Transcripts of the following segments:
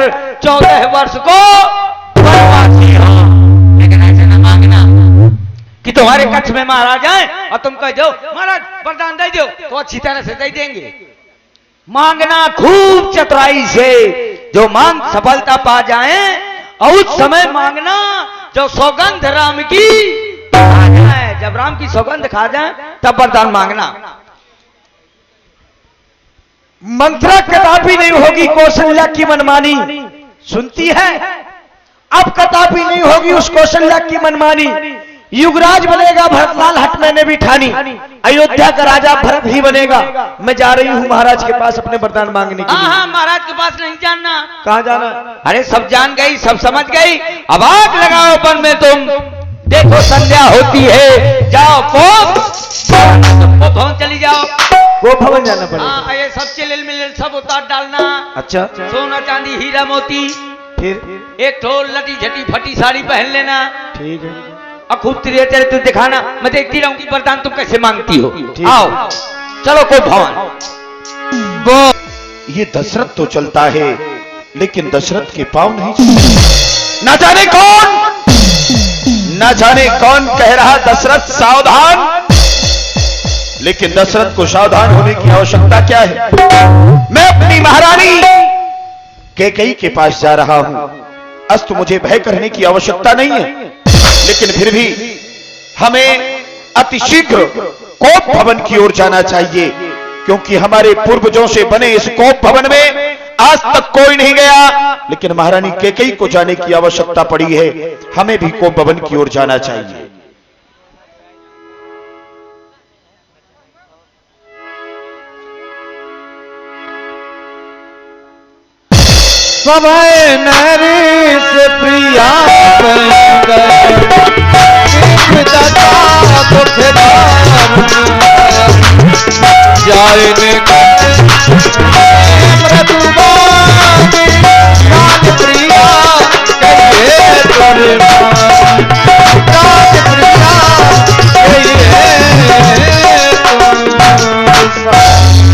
कर 14 वर्ष को वनवासी हो। लेकिन ऐसे न मांगना कि तुम्हारे कक्ष में महाराज आए और तुम कह दो महाराज वरदान दे दो तो अच्छी तरह से दे देंगे। मांगना खूब चतुराई से, जो मांग सफलता पा जाए, और उस समय मांगना जो सौगंध राम की खा जाए, जब राम की सौगंध खा जाए तब वरदान मांगना। मंत्रा कदापि नहीं होगी कौशल्या की मनमानी, सुनती है? अब कदापि नहीं होगी उस कौशल्या की मनमानी। युगराज बनेगा भरतलाल, हट मैंने भी ठानी। अयोध्या का राजा भरत ही बनेगा। मैं जा रही हूँ महाराज के पास अपने वरदान मांगने के लिए। हाँ, महाराज के पास नहीं जानना। कहाँ जाना? अरे सब जान गई, सब समझ गई। अब आग लगाओ वन में तुम, देखो संध्या होती है, जाओ को भवन चली जाओ। वो भवन जाना पड़ेगा। हाँ, ये सब चिलिल मिलिल सब उतार डालना। अच्छा, सोना चांदी हीरा मोती, फिर एक ठोल लटी झटी फटी साड़ी पहन लेना। ठीक है। और खूब तेरे तू दिखाना, मैं देखती रहूं कि वरदान तुम कैसे मांगती हो। आओ चलो को भवन। वो ये दशरथ तो चलता है, लेकिन दशरथ के पांव नहीं चलते। न जाने कौन कह रहा दशरथ सावधान, लेकिन दशरथ को सावधान होने की आवश्यकता क्या है? मैं अपनी महारानी कैकेयी के पास जा रहा हूं। अस्तु मुझे भय करने की आवश्यकता नहीं है, लेकिन फिर भी हमें अतिशीघ्र कोप भवन की ओर जाना चाहिए, क्योंकि हमारे पूर्वजों से बने इस कोप भवन में आज तक कोई नहीं गया। लेकिन महारानी कैकेयी को जाने की आवश्यकता पड़ी है, हमें भी कोप भवन की ओर जाना चाहिए। समय नारी से प्रिया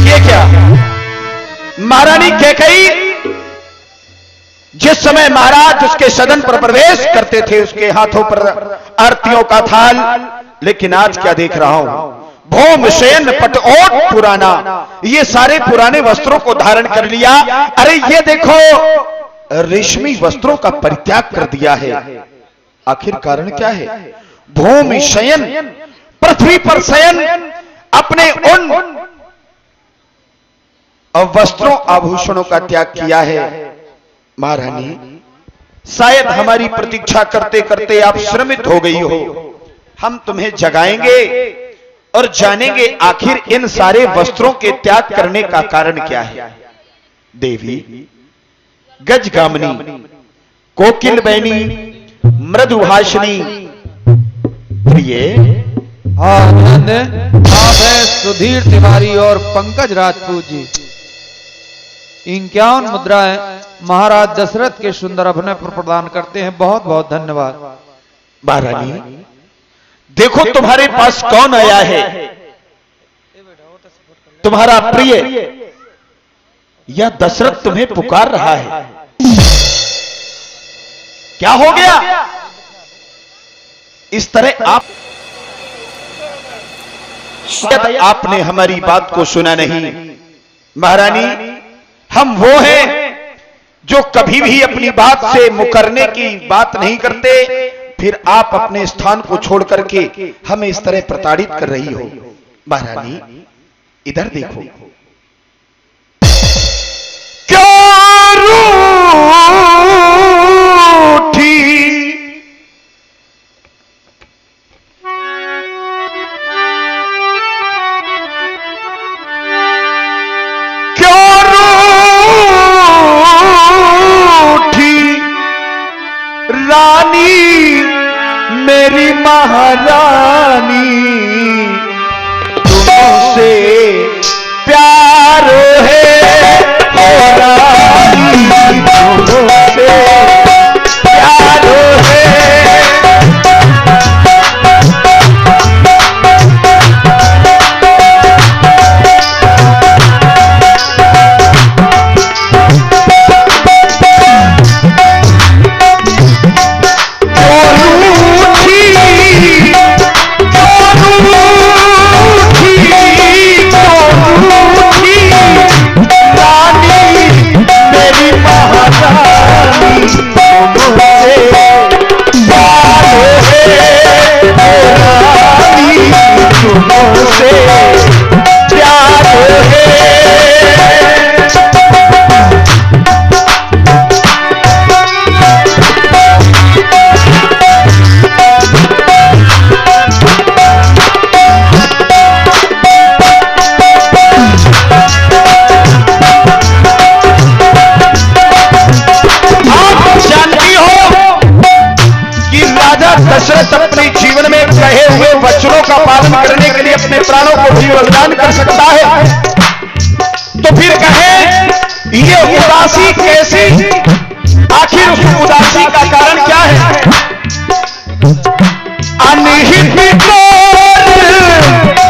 ये क्या? महारानी कैकेयी जिस समय महाराज उसके सदन पर प्रवेश करते थे, उसके हाथों पर आरतियों का थाल, लेकिन आज क्या देख रहा हूं? भौम शयन पटओट पुराना, ये सारे पुराने वस्त्रों को धारण कर लिया। अरे ये देखो, रेशमी वस्त्रों का परित्याग कर दिया है। आखिर कारण क्या है? भूमि शयन, पृथ्वी पर शयन, अपने उन वस्त्रों आभूषणों का त्याग किया है। महारानी, शायद हमारी प्रतीक्षा करते करते आप श्रमित हो गई हो। हम तुम्हें जगाएंगे और जानेंगे आखिर इन सारे वस्त्रों के त्याग करने का कारण क्या है। देवी, गजगामिनी, कोकिल बैनी, मृदुभाषिनी, प्रिय। आनंद, आप हैं सुधीर तिवारी और पंकज राजपूत जी। 51 मुद्राएं महाराज दशरथ के सुंदर अभिनय पर प्रदान करते हैं। बहुत बहुत धन्यवाद। महारानी, देखो तुम्हारे पास कौन आया है। तुम्हारा प्रिय या दशरथ तुम्हें पुकार रहा है। क्या हो गया? इस तरह आपने हमारी बात को सुना नहीं। महारानी, हम वो हैं जो कभी भी अपनी बात से मुकरने की बात नहीं करते, फिर आप अपने स्थान को छोड़ करके हमें इस तरह प्रताड़ित कर रही हो। महारानी, इधर देखो। क्यों रूठी रानी, मेरी महारानी, तुमसे प्यार है रानी, तुमसे प्यार है। दशरथ अपने जीवन में कहे हुए वचनों का पालन करने के लिए अपने प्राणों को भी बलिदान कर सकता है, तो फिर कहे ये उदासी कैसी, आखिर उस उदासी का कारण क्या है? अनिहित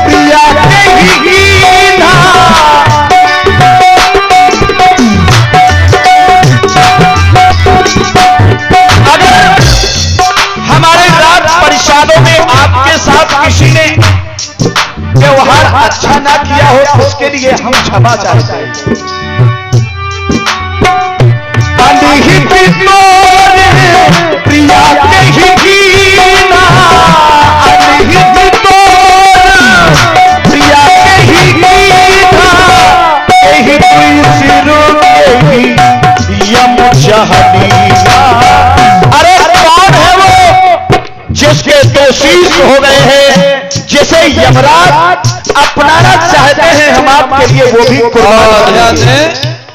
प्रिया के ही ना, अगर हमारे राज परिषदों में आपके साथ किसी ने व्यवहार अच्छा ना किया हो तो उसके लिए हम क्षमा चाहते हैं। अनिहित प्रिया के ही ना, अनिहित प्रिया के ही ना, यही कोई सिरों के ही यम जहनीना। अरे कौन है वो जिसके दोषी हो गए हैं, जिसे यमराज अपनाना चाहते हैं, हम आपके लिए वो भी कुर्बान हैं।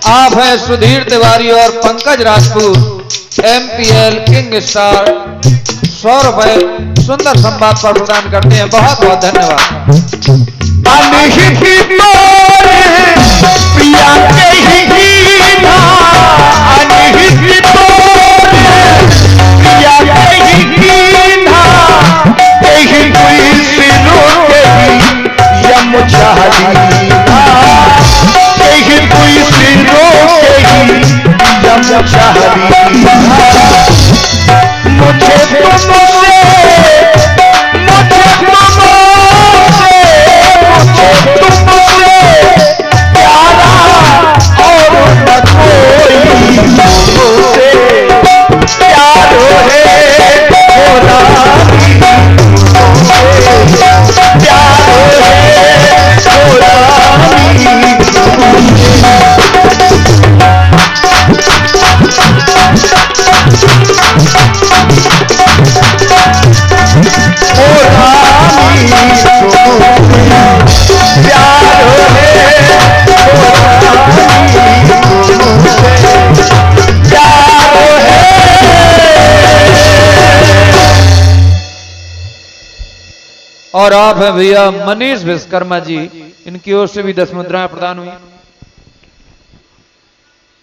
आप हैं सुधीर तिवारी और Pankaj Rajput, MPL king star 100 रुपए सुंदर संवाद पर प्रदान करते हैं। बहुत बहुत धन्यवाद। अनिहित प्रिया के ही ना, अनिहित प्रिया के ही ना, यही कोई सिरों के ही यम जहनीना, यही कोई सिरों के ही यम जहनीना। मुझे तुमसे प्यारा और न कोई, मुझसे प्यार है हो रानी, प्यार है हो रानी। और आप हैं भैया मनीष विश्वकर्मा जी, इनकी ओर से भी 10 मुद्राएं प्रदान हुई।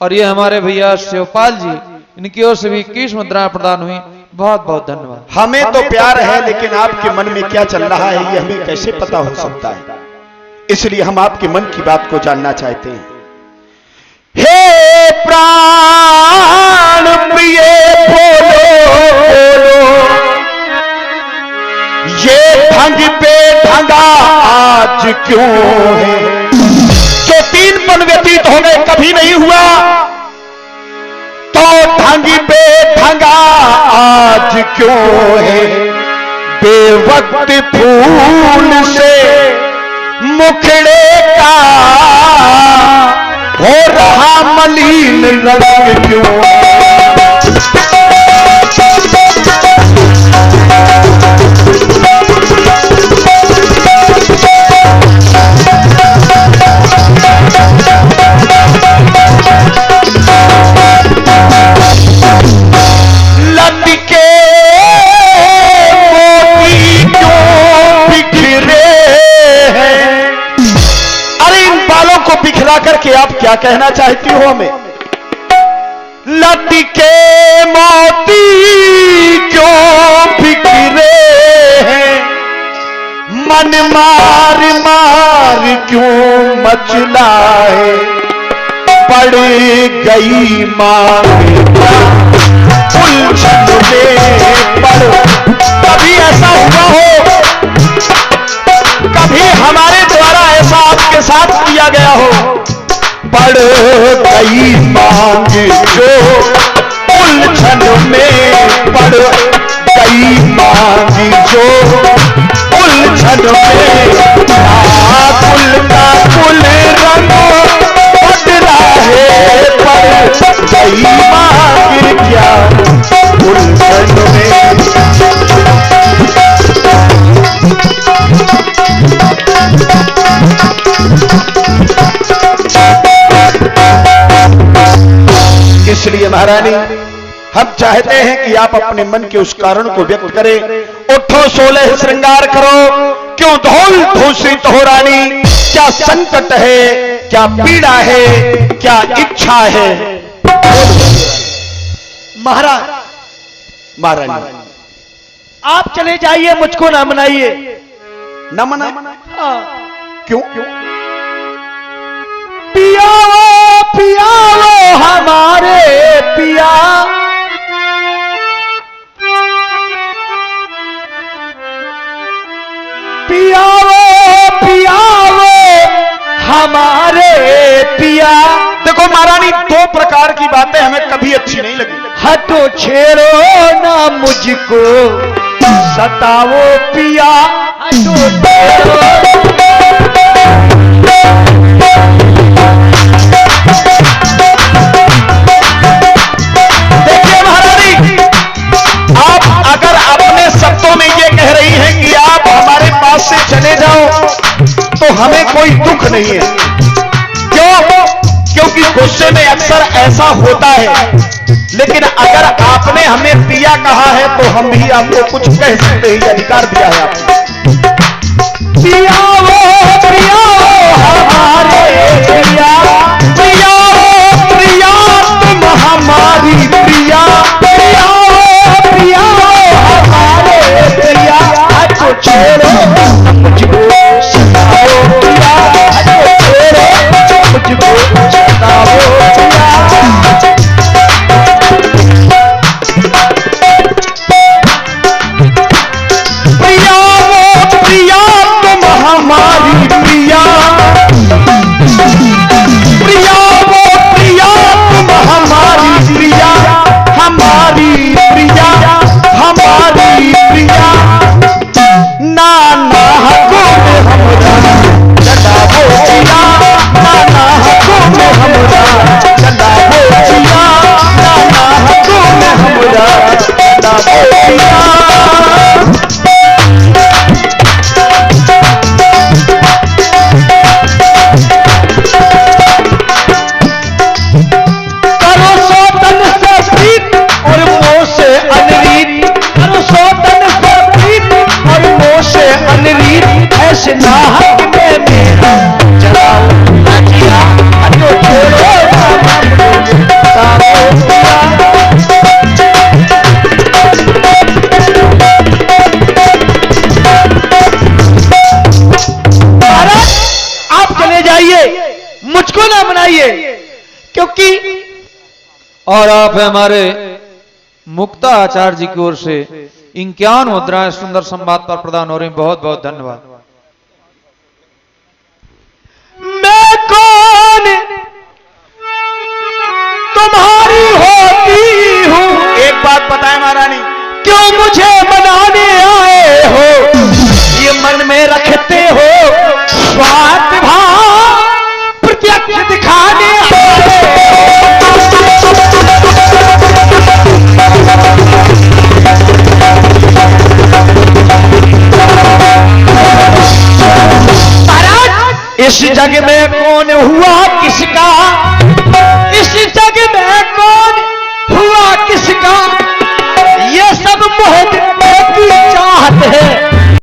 और ये हमारे भैया शिवपाल जी, इनकी ओर से भी 21 मुद्राएं प्रदान हुई। बहुत बहुत धन्यवाद। हमें तो प्यार है, लेकिन आपके मन में क्या चल रहा है ये हमें कैसे पता हो सकता है? इसलिए हम आपके मन की बात को जानना चाहते हैं। हे प्राण प्रिय बोलो बोलो, ये ढंग पे ढंगा आज क्यों है? जो 3 पल व्यतीत हो गए कभी नहीं हुआ, तो ढंग पे ढंगा आज क्यों है? बेवक्त फूल से मुखड़े का हो रहा मलिन रंग क्यों? लटके मोती क्यों बिखरे हैं? अरे इन बालों को बिखरा करके आप क्या कहना चाहती हो हमें? लटके मोती क्यों बिखरे हैं? मन मार मार क्यों मचलाए? पड़ गई मांग उलझन में पड़। कभी ऐसा हुआ हो, कभी हमारे द्वारा ऐसा आपके साथ किया गया हो? पड़ गई मांग जो उलझन में पड़ गई मांग जो उलझन में। कुल का कुल रंग बदला है, पड़ गई मांग क्या उलझन में। इसलिए महारानी, हम चाहते हैं कि आप अपने मन के उस कारण को व्यक्त करें उठो सोलह श्रृंगार करो, क्यों धौल धूषित हो रानी, क्या संकट है, क्या पीड़ा है, क्या इच्छा है। महाराज, महारानी आप चले जाइए, मुझको ना मनाइए। न मना, क्यों? पियाओ पियाओ हमारे पिया, पियाओ पियाओ हमारे पिया। देखो महारानी, दो प्रकार की बातें हमें कभी अच्छी नहीं लगी। हटो छेड़ो ना मुझको, सताओ पिया, हटो छेड़ो। देखिए महारानी, आप अगर अपने शब्दों में ये कह रही हैं कि आप हमारे पास से चले जाओ, तो हमें कोई दुख नहीं है। क्यों? क्योंकि गुस्से में अक्सर ऐसा होता है, लेकिन अगर आपने हमें पिया कहा है तो हम भी आपको कुछ कह सकते हैं, ये अधिकार दिया है आपने। पियाओ पियाओ हमारे पिया, पियाओ प्रिया तुम हमारी प्रिया, पियाओ पियाओ हमारे पिया, हटो छेड़ो मुझको, सताओ पिया, हटो छेड़ो मुझको, सताओ पिया। हमारी प्रिया, प्रिया वो प्रिया तुम हमारी प्रिया, हमारी प्रिया, हमारी प्रिया। नाना हकों में हमरा चलावो जिया, नाना हकों में हमरा चलावो जिया, नाना हकों में हमरा चलावो जिया। ऐसे नाहक में मेरा चलाओ जिया, हटो छोड़ो सताओ पिया। महाराज, आप चले जाइए, मुझको ना मनाइए, क्योंकि और आप हमारे मुक्ता आचार्य जी की ओर से 51 मुद्राएं सुंदर संवाद पर प्रदान हो रही। बहुत बहुत धन्यवाद। मैं कौन तुम्हारी होती हूँ, एक बात बताएं महारानी, क्यों मुझे मनाने आए हो, ये मन में रखते हो स्वार्थ भाव, प्रत्यक्ष दिखाने आए इस जग में कौन हुआ किसका